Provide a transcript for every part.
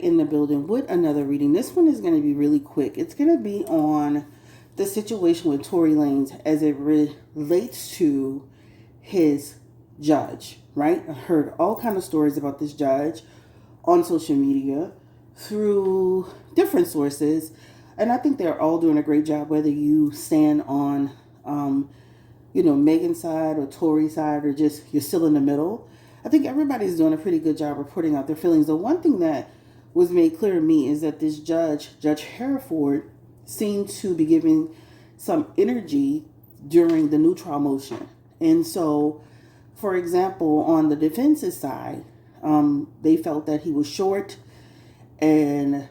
in the building with another reading. This one is going to be really quick. It's going to be on the situation with Tory Lanez as it relates to his judge, right? I heard all kind of stories about this judge on social media through different sources, and I think they're all doing a great job, whether you stand on Megan's side or Tory's side, or just you're still in the middle. I think everybody's doing a pretty good job reporting out their feelings. The one thing that was made clear to me is that this Judge Herriford, seemed to be giving some energy during the new trial motion. And so, for example, on the defense's side, they felt that he was short and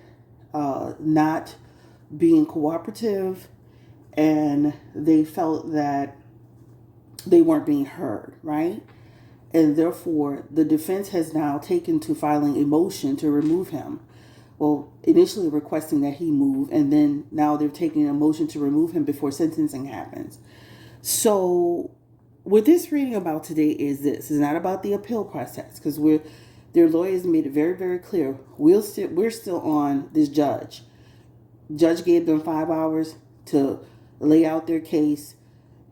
not being cooperative, and they felt that they weren't being heard, right? And therefore, the defense has now taken to filing a motion to remove him. Well, initially requesting that he move, and then now they're taking a motion to remove him before sentencing happens. So, what this reading about today is this. It's not about the appeal process, because their lawyers made it very, very clear. We're still on this judge. Judge gave them 5 hours to lay out their case.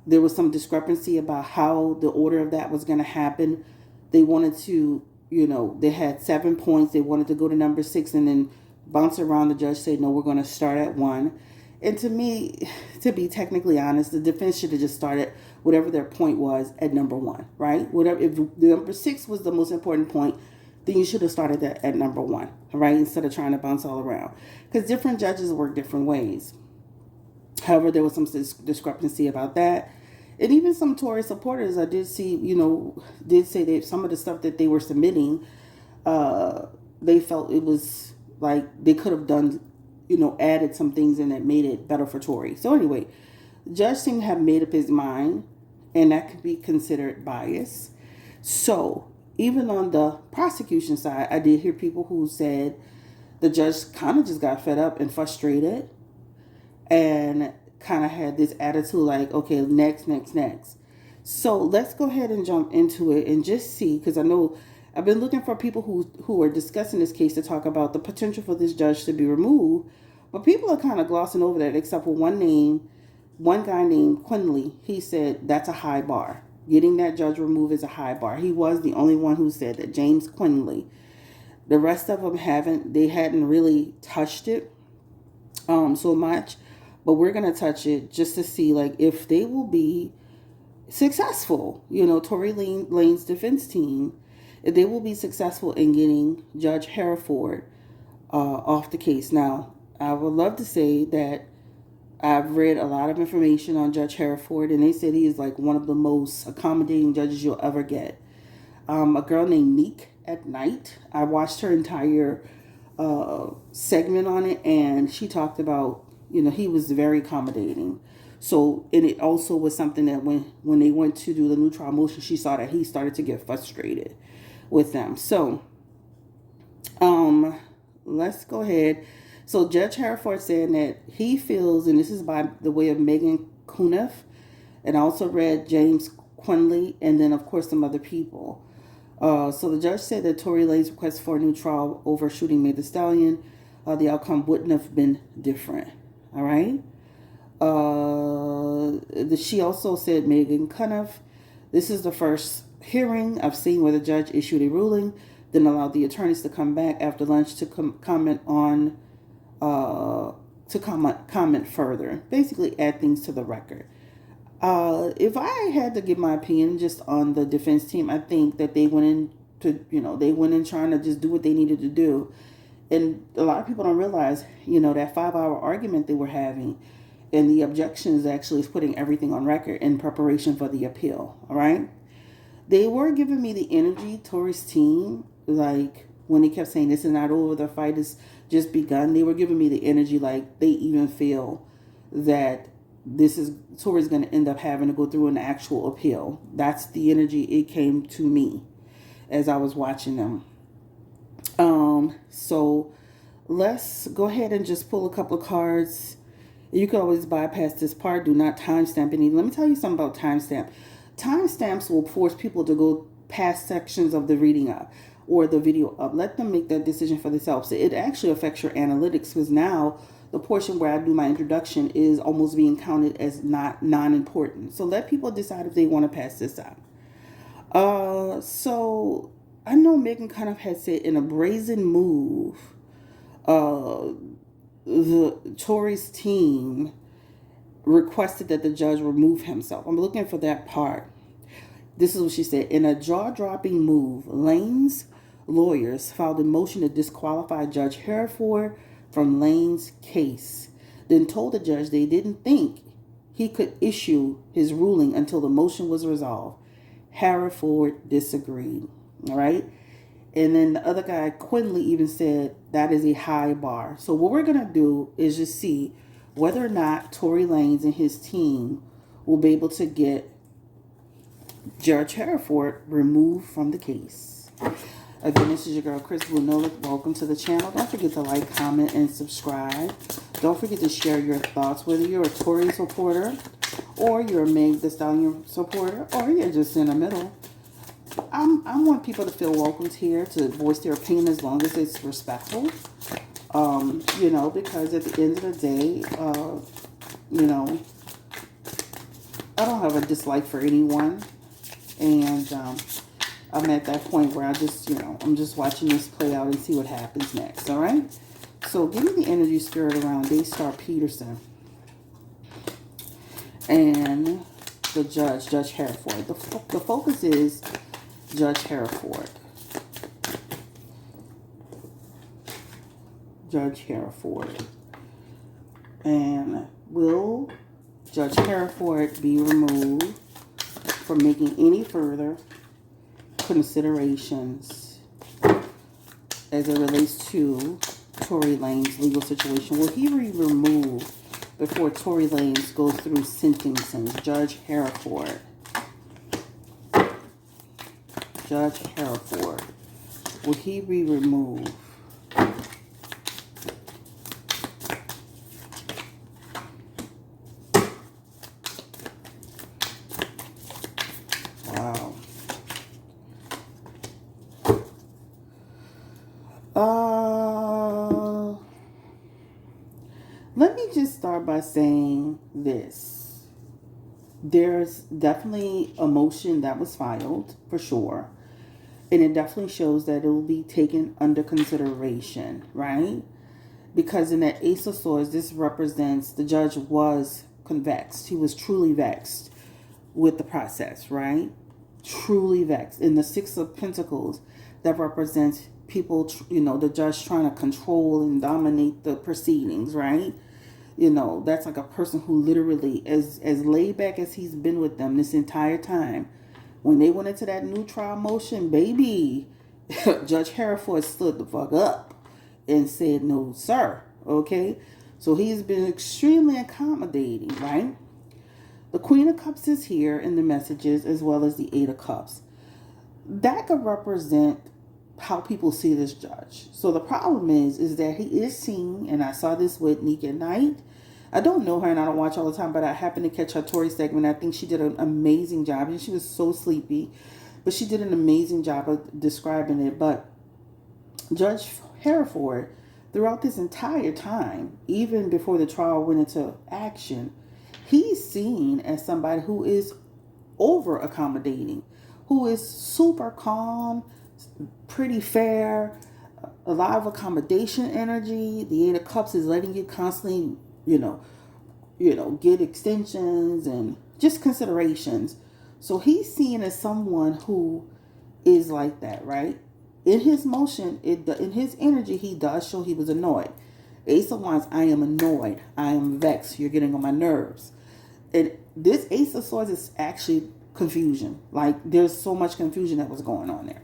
There was some discrepancy about how the order of that was going to happen. They wanted to, they had 7 points. They wanted to go to number 6 and then bounce around. The judge said, no, we're going to start at 1. And to me, to be technically honest, the defense should have just started whatever their point was at number 1, right? Whatever, if the number 6 was the most important point, then you should have started that at number 1, right? Instead of trying to bounce all around. Because different judges work different ways. However, there was some discrepancy about that. And even some Tory supporters, I did see, did say that some of the stuff that they were submitting, they felt it was like they could have done, added some things in that made it better for Tory. So anyway, the judge seemed to have made up his mind, and that could be considered bias. So even on the prosecution side, I did hear people who said the judge kind of just got fed up and frustrated and kind of had this attitude like, okay, next. So let's go ahead and jump into it and just see, because I know I've been looking for people who are discussing this case to talk about the potential for this judge to be removed, but people are kind of glossing over that, except for one guy named Quinley. He said that's a high bar. Getting that judge removed is a high bar. He was the only one who said that, James Quinley. The rest of them hadn't really touched it so much. But we're going to touch it just to see, like, if they will be successful. Tory Lanez's defense team, if they will be successful in getting Judge Herriford off the case. Now, I would love to say that I've read a lot of information on Judge Herriford, and they said he is like one of the most accommodating judges you'll ever get. A girl named Neek at Night, I watched her entire segment on it, and she talked about, he was very accommodating. So, and it also was something that when they went to do the new trial motion, she saw that he started to get frustrated with them. So, let's go ahead. So, Judge Herriford said that he feels, and this is by the way of Megan Cuniff, and I also read James Quinley, and then, of course, some other people. So, the judge said that Tory Lanez's request for a new trial over shooting Megan Thee Stallion, the outcome wouldn't have been different. All right. She also said, Megan Cuniff, this is the first hearing I've seen where the judge issued a ruling, then allowed the attorneys to come back after lunch to comment further, basically add things to the record. If I had to give my opinion just on the defense team, I think that they went in trying to just do what they needed to do. And a lot of people don't realize, that 5-hour argument they were having and the objections actually is putting everything on record in preparation for the appeal. All right. They were giving me the energy, Tory's team, like when they kept saying this is not over, the fight has just begun. They were giving me the energy like they even feel that Tory's going to end up having to go through an actual appeal. That's the energy it came to me as I was watching them. So let's go ahead and just pull a couple of cards. You can always bypass this part. Do not timestamp anything. Let me tell you something about timestamp. Timestamps will force people to go past sections of the reading up. or the video up. Let them make that decision for themselves. So it actually affects your analytics, because now the portion where I do my introduction is almost being counted as not non-important. So let people decide if they want to pass this out. So I know Megan kind of had said in a brazen move, the Tory's team requested that the judge remove himself. I'm looking for that part. This is what she said. In a jaw-dropping move, Lane's lawyers filed a motion to disqualify Judge Herriford from Lane's case, then told the judge they didn't think he could issue his ruling until the motion was resolved. Herriford disagreed. All right. And then the other guy, Quinley, even said that is a high bar. So what we're going to do is just see whether or not Tory Lanez and his team will be able to get Judge Herriford removed from the case. Again, this is your girl, Chris Nola. Welcome to the channel. Don't forget to like, comment, and subscribe. Don't forget to share your thoughts, whether you're a Tory supporter or you're a Meg Thee Stallion supporter, or you're just in the middle. I want people to feel welcomed here to voice their opinion as long as it's respectful. You know, because at the end of the day, you know, I don't have a dislike for anyone. And I'm at that point where I just, you know, I'm just watching this play out and see what happens next. All right. So give me the energy spirit around Daystar Peterson and the judge, Judge Herriford. The focus is Judge Herriford. Judge Herriford. And will Judge Herriford be removed from making any further considerations as it relates to Tory Lanez's legal situation? Will he be removed before Tory Lanez goes through sentencing? Judge Herriford. Judge Herriford. Will he be removed? Wow. Let me just start by saying this. There's definitely a motion that was filed, for sure. And it definitely shows that it will be taken under consideration, right? Because in that Ace of Swords, this represents the judge was vexed. He was truly vexed with the process, right? Truly vexed. In the Six of Pentacles, that represents people, you know, the judge trying to control and dominate the proceedings, right? You know, that's like a person who literally, as laid back as he's been with them this entire time, when they went into that new trial motion, baby, Judge Herriford stood the fuck up and said, no, sir. Okay? So he's been extremely accommodating, right? The Queen of Cups is here in the messages, as well as the Eight of Cups. That could represent how people see this judge. So the problem is that he is seen, and I saw this with Nika Knight. I don't know her and I don't watch all the time, but I happened to catch her Tory segment. I think she did an amazing job, and she was so sleepy, but she did an amazing job of describing it. But Judge Herriford, throughout this entire time, even before the trial went into action, he's seen as somebody who is over accommodating, who is super calm, pretty fair, a lot of accommodation energy. The Eight of Cups is letting you constantly, you know, get extensions and just considerations. So he's seen as someone who is like that, right? In his motion, in his energy, he does show he was annoyed. Ace of Wands, I am annoyed. I am vexed. You're getting on my nerves. And this Ace of Swords is actually confusion. Like, there's so much confusion that was going on there.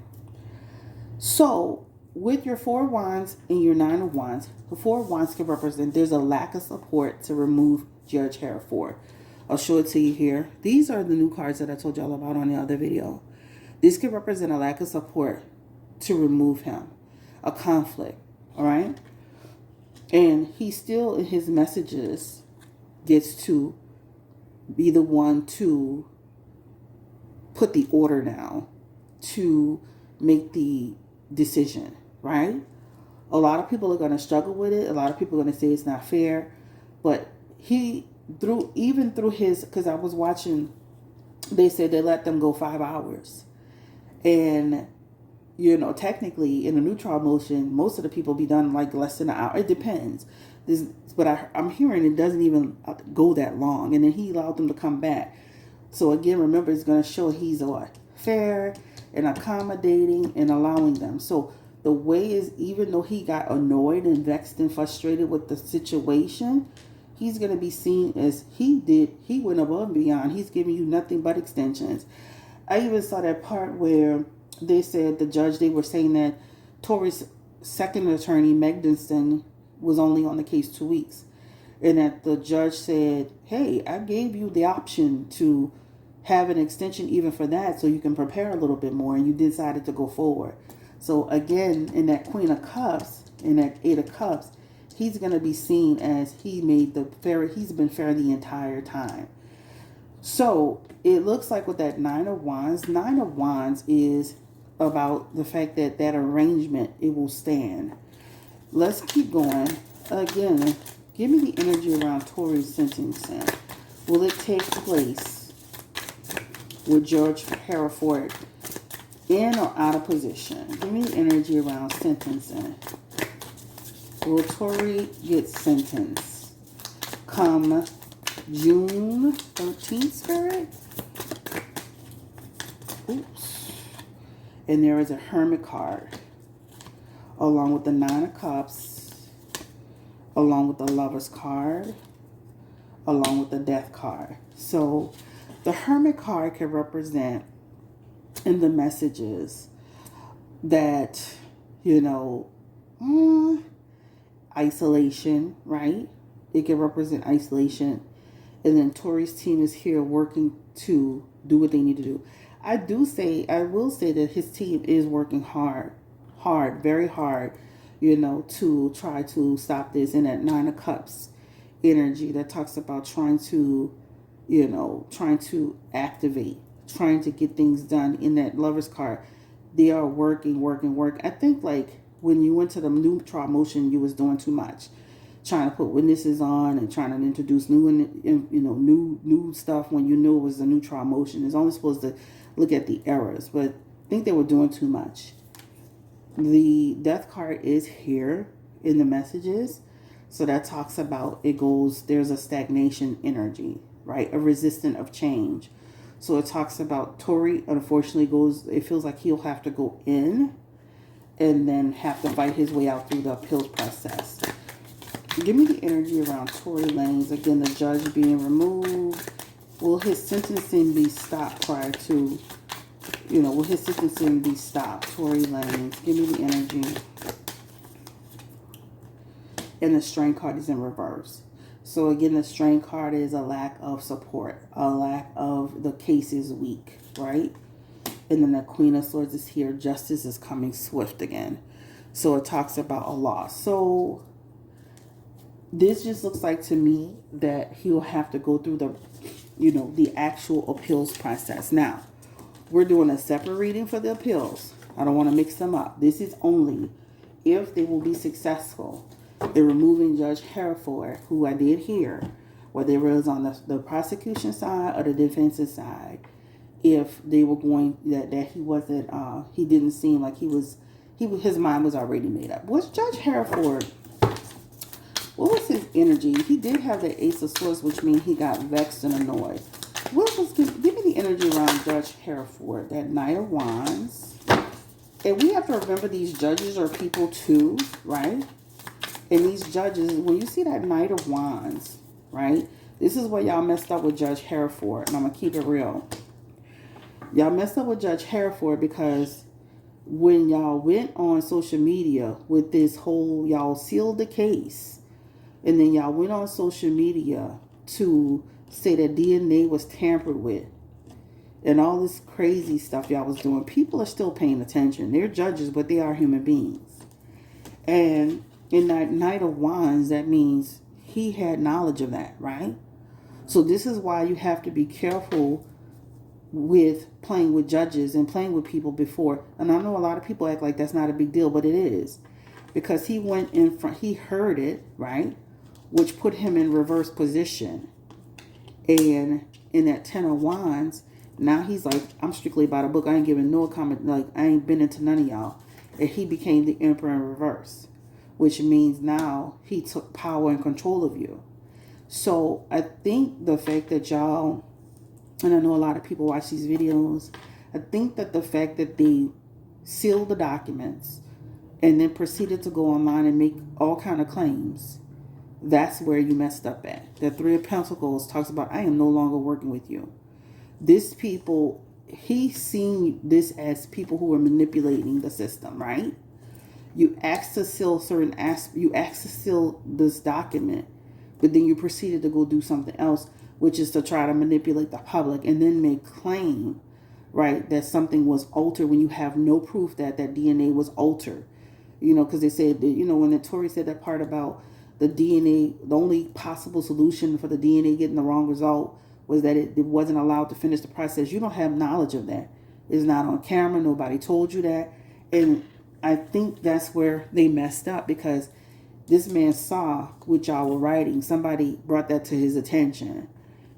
So with your Four of Wands and your Nine of Wands, the Four of Wands can represent there's a lack of support to remove Judge Herriford. I'll show it to you here. These are the new cards that I told y'all about on the other video. These can represent a lack of support to remove him, a conflict, all right? And he still, in his messages, gets to be the one to put the order down, to make the decision, right? A lot of people are going to struggle with it. A lot of people are going to say it's not fair. But even through his, because I was watching, they said they let them go 5 hours. And, technically in a new trial motion, most of the people be done like less than an hour. It depends. But I'm hearing it doesn't even go that long. And then he allowed them to come back. So again, remember, it's going to show he's fair and accommodating and allowing them. So the way is, even though he got annoyed and vexed and frustrated with the situation, he's going to be seen as he went above and beyond. He's giving you nothing but extensions. I even saw that part where they said they were saying that Tory's second attorney, Megdenston, was only on the case 2 weeks. And that the judge said, hey, I gave you the option to have an extension even for that so you can prepare a little bit more, and you decided to go forward. So again, in that Queen of Cups, in that Eight of Cups, he's going to be seen as he's been fair the entire time. So it looks like with that Nine of Wands is about the fact that arrangement, it will stand. Let's keep going. Again, give me the energy around Tory's sentencing. Will it take place with Judge Herriford in or out of position? Give me the energy around sentencing. Will Tory get sentenced come June 13th, Spirit? Oops. And there is a Hermit card along with the Nine of Cups, along with the Lover's card, along with the Death card. So the Hermit card can represent in the messages that, isolation, right? It can represent isolation. And then Tory's team is here working to do what they need to do. I will say that his team is working hard, very hard, to try to stop this. And that Nine of Cups energy that talks about trying to activate, trying to get things done. In that Lover's card, they are working. I think like when you went to the new trial motion, you was doing too much, trying to put witnesses on and trying to introduce new stuff when you knew it was a new trial motion. It's only supposed to look at the errors, but I think they were doing too much. The Death card is here in the messages, so that talks about there's a stagnation energy, right? A resistance of change. So it talks about Tory, unfortunately, it feels like he'll have to go in and then have to fight his way out through the appeals process. Give me the energy around Tory Lanez. Again, the judge being removed. Will his sentencing be stopped prior to, will his sentencing be stopped? Tory Lanez. Give me the energy. And the Strength card is in reverse. So again, the Strength card is a lack of support, a lack of the case is weak, right? And then the Queen of Swords is here. Justice is coming swift again. So it talks about a loss. So this just looks like to me that he'll have to go through the actual appeals process. Now, we're doing a separate reading for the appeals. I don't want to mix them up. This is only if they will be successful in removing Judge Herriford, who I did hear, whether it was on the prosecution side or the defense's side, if they were going, that he wasn't, he didn't seem like his mind was already made up. Was Judge Herriford, what was his energy? He did have the Ace of Swords, which means he got vexed and annoyed. Give me the energy around Judge Herriford, that Knight of Wands. And we have to remember these judges are people too, right? And these judges, when you see that Knight of Wands, right? This is where y'all messed up with Judge Herriford, and I'm going to keep it real. Y'all messed up with Judge Herriford because when y'all went on social media with this whole, y'all sealed the case, and then y'all went on social media to say that DNA was tampered with, and all this crazy stuff y'all was doing, people are still paying attention. They're judges, but they are human beings. And in that Knight of Wands, that means he had knowledge of that, right? So this is why you have to be careful with playing with judges and playing with people before. And I know a lot of people act like that's not a big deal, but it is. Because he went in front, he heard it, right? Which put him in reverse position. And in that 10 of Wands, now he's like, I'm strictly about a book. I ain't giving no comment. Like, I ain't been into none of y'all. And he became the Emperor in reverse, which means now he took power and control of you. So I think the fact that y'all, and I know a lot of people watch these videos, I think that the fact that they sealed the documents and then proceeded to go online and make all kind of claims, that's where you messed up at. The Three of Pentacles talks about, I am no longer working with you. This people, he's seen this as people who are manipulating the system, right? You asked to seal you asked to seal this document, but then you proceeded to go do something else, which is to try to manipulate the public and then make claim, right, that something was altered when you have no proof that that DNA was altered. You know, because they said that, you know, when the Tory said that part about the DNA, the only possible solution for the DNA getting the wrong result was that it wasn't allowed to finish the process. You don't have knowledge of that. It's not on camera. Nobody told you that. And I think that's where they messed up, because this man saw what y'all were writing. Somebody brought that to his attention.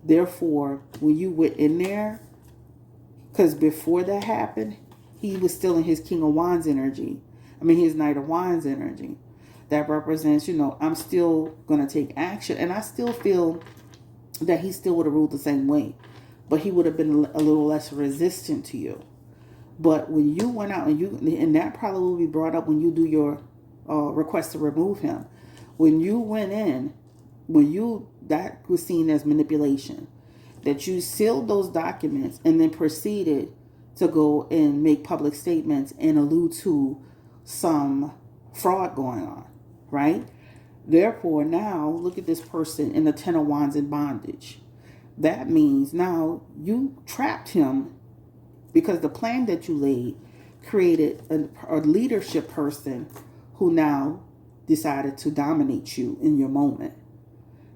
Therefore, when you went in there, because before that happened, he was still in his King of Wands energy. I mean, his Knight of Wands energy. That represents, you know, I'm still going to take action. And I still feel that he still would have ruled the same way. But he would have been a little less resistant to you. But when you went out and that probably will be brought up when you do your request to remove him. When you went in, that was seen as manipulation. That you sealed those documents and then proceeded to go and make public statements and allude to some fraud going on, right? Therefore, now look at this person in the 10 of Wands in bondage. That means now you trapped him, because the plan that you laid created a leadership person who now decided to dominate you in your moment,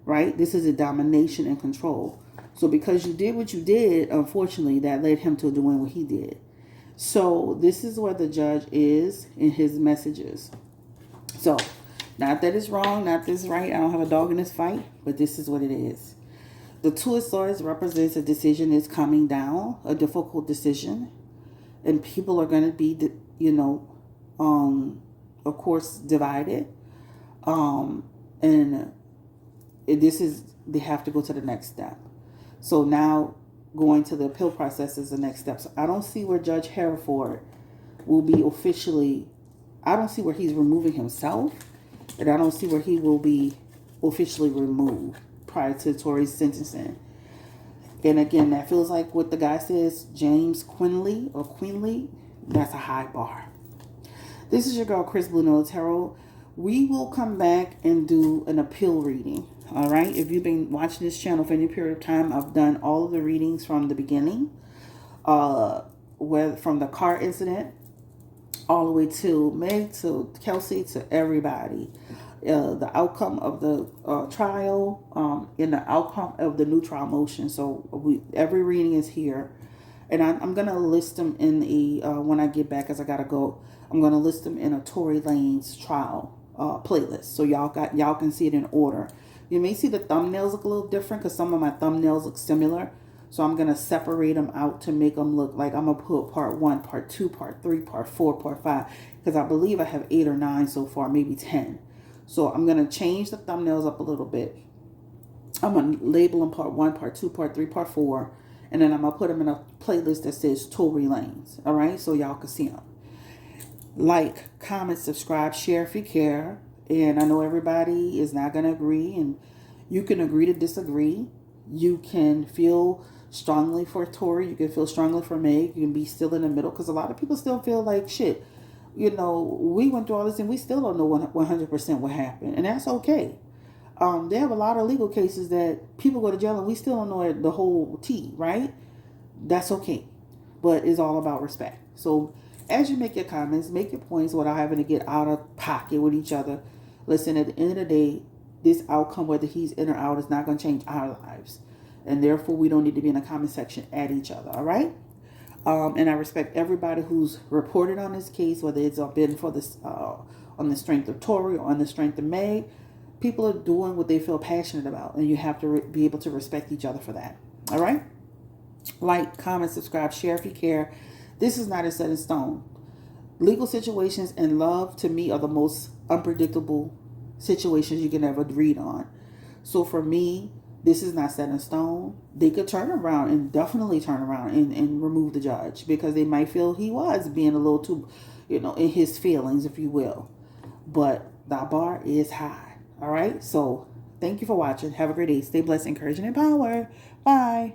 right? This is a domination and control. So because you did what you did, unfortunately, that led him to doing what he did. So this is where the judge is in his messages. So not that it's wrong, not that it's right. I don't have a dog in this fight, but this is what it is. The Two of Swords represents a decision is coming down, a difficult decision. And people are going to be, you know, of course, divided. And they have to go to the next step. So now going to the appeal process is the next step. So I don't see where Judge Herriford will be officially, I don't see where he's removing himself. And I don't see where he will be officially removed prior to Tory's sentencing. And again, that feels like what the guy says, James Quinley or Queenly. That's a high bar. This is your girl, Chris Blue Nola Tarot. We will come back and do an appeal reading. All right. If you've been watching this channel for any period of time, I've done all of the readings from the beginning, from the car incident all the way to Meg, to Kelsey, to everybody. The outcome of the trial, and the outcome of the new trial motion. So every reading is here, and I'm gonna list them in the when I get back, as I gotta go. I'm gonna list them in a Tory Lanez trial playlist, so y'all can see it in order. You may see the thumbnails look a little different because some of my thumbnails look similar. So I'm gonna separate them out to make them look like I'm gonna put part 1, part 2, part 3, part 4, part 5, because I believe I have 8 or 9 so far, maybe 10. So I'm going to change the thumbnails up a little bit. I'm going to label them part 1, part 2, part 3, part 4. And then I'm going to put them in a playlist that says Tory Lanez. All right. So y'all can see them. Like, comment, subscribe, share if you care. And I know everybody is not going to agree. And you can agree to disagree. You can feel strongly for Tory. You can feel strongly for Meg. You can be still in the middle. Because a lot of people still feel like shit. You know, we went through all this and we still don't know 100% what happened. And that's okay. They have a lot of legal cases that people go to jail and we still don't know the whole tea, right? That's okay. But it's all about respect. So as you make your comments, make your points without having to get out of pocket with each other. Listen, at the end of the day, this outcome, whether he's in or out, is not going to change our lives. And therefore, we don't need to be in the comment section at each other. All right. And I respect everybody who's reported on this case, whether it's been for this on the strength of Tory or on the strength of May. People are doing what they feel passionate about, and you have to be able to respect each other for that. All right? Like, comment, subscribe, share if you care. This is not a set in stone. Legal situations and love, to me, are the most unpredictable situations you can ever read on. So for me, this is not set in stone. They could turn around and definitely turn around and remove the judge because they might feel he was being a little too, in his feelings, if you will. But the bar is high. All right. So thank you for watching. Have a great day. Stay blessed, encouraging, and empowered. Bye.